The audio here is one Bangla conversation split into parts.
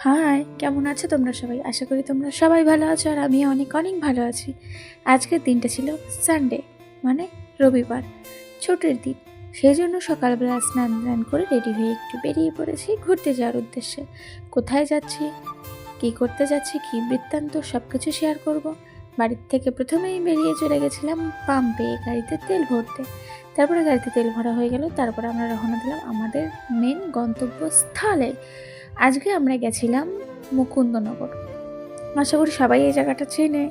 হাই, কেমন আছো তোমরা সবাই? আশা করি তোমরা সবাই ভালো আছো আর আমি অনেক অনেক ভালো আছি। আজকের দিনটা ছিল সানডে, মানে রবিবার, ছুটির দিন। সেই জন্য সকালবেলা স্নান টান করে রেডি হয়ে একটু বেরিয়ে পড়েছি ঘুরতে যাওয়ার উদ্দেশ্যে। কোথায় যাচ্ছি, কী করতে যাচ্ছি, কী বৃত্তান্ত সব কিছু শেয়ার করব। বাড়ির থেকে প্রথমেই বেরিয়ে চলে গেছিলাম পাম্পে গাড়িতে তেল ভরতে। তারপরে গাড়িতে তেল ভরা হয়ে গেল, তারপরে আমরা রওনা দিলাম আমাদের মেন গন্তব্যস্থলে। আজকে আমরা গেছিলাম মুকুন্দনগর। আশা করি সবাই এই জায়গাটা চেনে,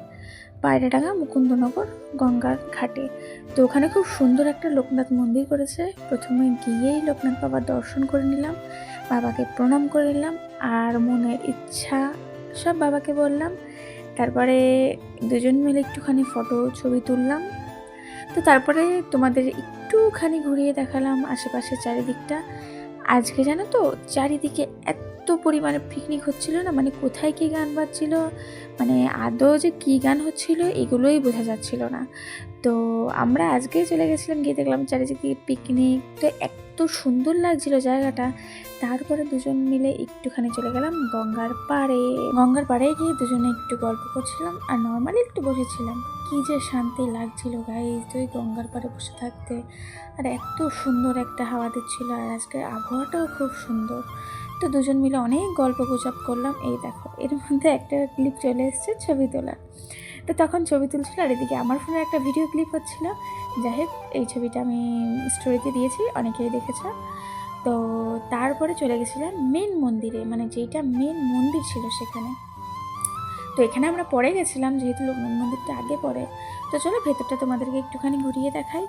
পায়রাডাঙ্গা মুকুন্দনগর গঙ্গার ঘাটে। তো ওখানে খুব সুন্দর একটা লোকনাথ মন্দির করেছে। প্রথমে গিয়েই লোকনাথ বাবার দর্শন করে নিলাম, বাবাকে প্রণাম করে নিলাম আর মনের ইচ্ছা সব বাবাকে বললাম। তারপরে দুজন মিলে একটুখানি ফটো ছবি তুললাম। তো তারপরে তোমাদের একটুখানি ঘুরিয়ে দেখালাম আশেপাশের চারিদিকটা। আজকে জানো তো, চারিদিকে এত পরিমাণে পিকনিক হচ্ছিল না, মানে কোথায় কী গান বাজছিল, মানে আদৌ যে কী গান হচ্ছিল এগুলোই বোঝা যাচ্ছিল না। তো আমরা আজকেই চলে গেছিলাম, গিয়ে দেখলাম চারিদিকে পিকনিক, তো এত সুন্দর লাগছিল জায়গাটা। তারপরে দুজন মিলে একটুখানি চলে গেলাম গঙ্গার পাড়ে। গঙ্গার পাড়ে গিয়ে দুজনে একটু গল্প করছিলাম আর নর্মালি একটু বসেছিলাম। কী যে শান্তি লাগছিল গাইস ওই গঙ্গার পাড়ে বসে থাকতে, আর এত সুন্দর একটা হাওয়া দিচ্ছিল আর আজকের আবহাওয়াটাও খুব সুন্দর। তো দুজন মিলে অনেক গল্প গুজব করলাম। এই দেখো, এর মধ্যে একটা ক্লিপ চলে এসেছে ছবি তোলার। তো তখন ছবি তুলছিল আর এদিকে আমার ফোনে একটা ভিডিও ক্লিপ হচ্ছিল। যাই হোক, এই ছবিটা আমি স্টোরিতে দিয়েছি, অনেকেই দেখেছ। তো তারপরে চলে গেছিলাম মেন মন্দিরে, মানে যেইটা মেন মন্দির ছিল সেখানে। তো এখানে আমরা পরে গেছিলাম, যেহেতু লোকনাথ মন্দিরটা আগে পড়ে। তো চলো ভেতরটা তোমাদেরকে একটুখানি ঘুরিয়ে দেখাই।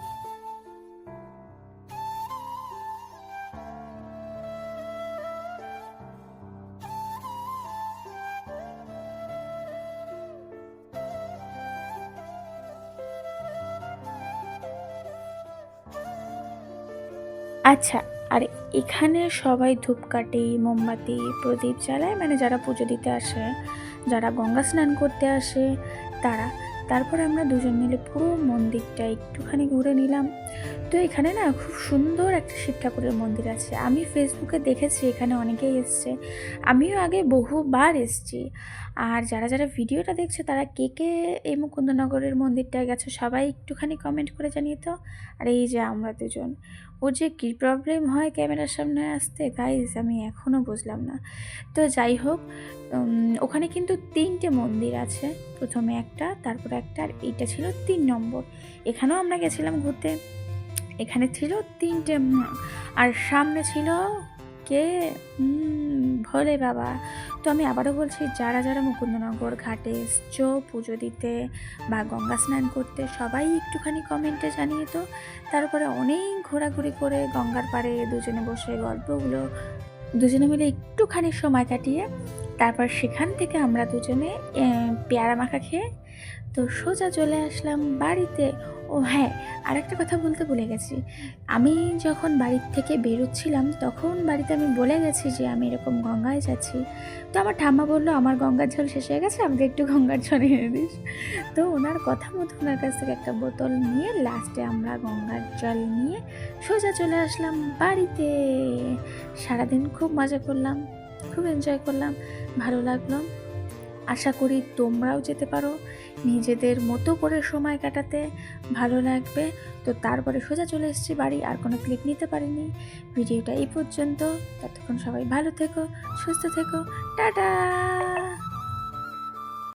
আচ্ছা, আর এখানে সবাই ধূপকাঠি, মোমবাতি, প্রদীপ জ্বালায়, মানে যারা পুজো দিতে আসে, যারা গঙ্গা স্নান করতে আসে তারা। তারপরে আমরা দুজন মিলে পুরো মন্দিরটা একটুখানি ঘুরে নিলাম। তো এখানে না খুব সুন্দর একটা শিব ঠাকুরের মন্দির আছে। আমি ফেসবুকে দেখেছি এখানে অনেকেই এসছে, আমিও আগে বহুবার এসছি। আর যারা যারা ভিডিওটা দেখছে তারা কে কে এই মুকুন্দনগরের মন্দিরটায় গেছো সবাই একটুখানি কমেন্ট করে জানিয়ে তো। আর এই যে আমরা দুজন, ওর যে কী প্রবলেম হয় ক্যামেরার সামনে আসতে গাইজ আমি এখনও বুঝলাম না। তো যাই হোক, ওখানে কিন্তু 3টে মন্দির আছে, প্রথমে একটা, তারপরে একটা, আর এইটা ছিল 3 নম্বর। এখানেও আমরা গেছিলাম ঘুরতে। এখানে ছিল 3টে আর সামনে ছিল কে, ভোলে বাবা। তো আমি আবারও বলছি, যারা যারা মুকুন্দনগর ঘাটে এসছো পুজো দিতে বা গঙ্গা স্নান করতে সবাই একটুখানি কমেন্টে জানিয়ে তো। তারপরে অনেক ঘোরাঘুরি করে গঙ্গার পাড়ে দুজনে বসে গল্পগুলো দুজনে মিলে একটুখানি সময় কাটিয়ে তারপর সেখান থেকে আমরা দুজনে পেয়ারা মাখা খেয়ে তো সোজা চলে আসলাম বাড়িতে। ও হ্যাঁ, আরেকটা কথা বলতে ভুলে গেছি। আমি যখন বাড়ির থেকে বেরোচ্ছিলাম তখন বাড়িতে আমি বলে গেছি যে আমি এরকম গঙ্গায় যাচ্ছি। তো আমার ঠাম্মা বললো আমার গঙ্গার জল শেষ হয়ে গেছে, আমাকে একটু গঙ্গার জল এনে দিস। তো ওনার কথা মতো ওনার কাছ থেকে একটা বোতল নিয়ে লাস্টে আমরা গঙ্গার জল নিয়ে সোজা চলে আসলাম বাড়িতে। সারাদিন খুব মজা করলাম, খুব এনজয় করলাম, ভালো লাগলো। আশা করি তোমরাও যেতে পারো, নিজেদের মতো করে সময় কাটাতে ভালো লাগবে। তো তারপরে সোজা চলে এসেছি বাড়ি, আর কোনো ক্লিপ নিতে পারিনি। ভিডিওটা এই পর্যন্ত, ততক্ষণ সবাই ভালো থেকো, সুস্থ থেকো, টাটা।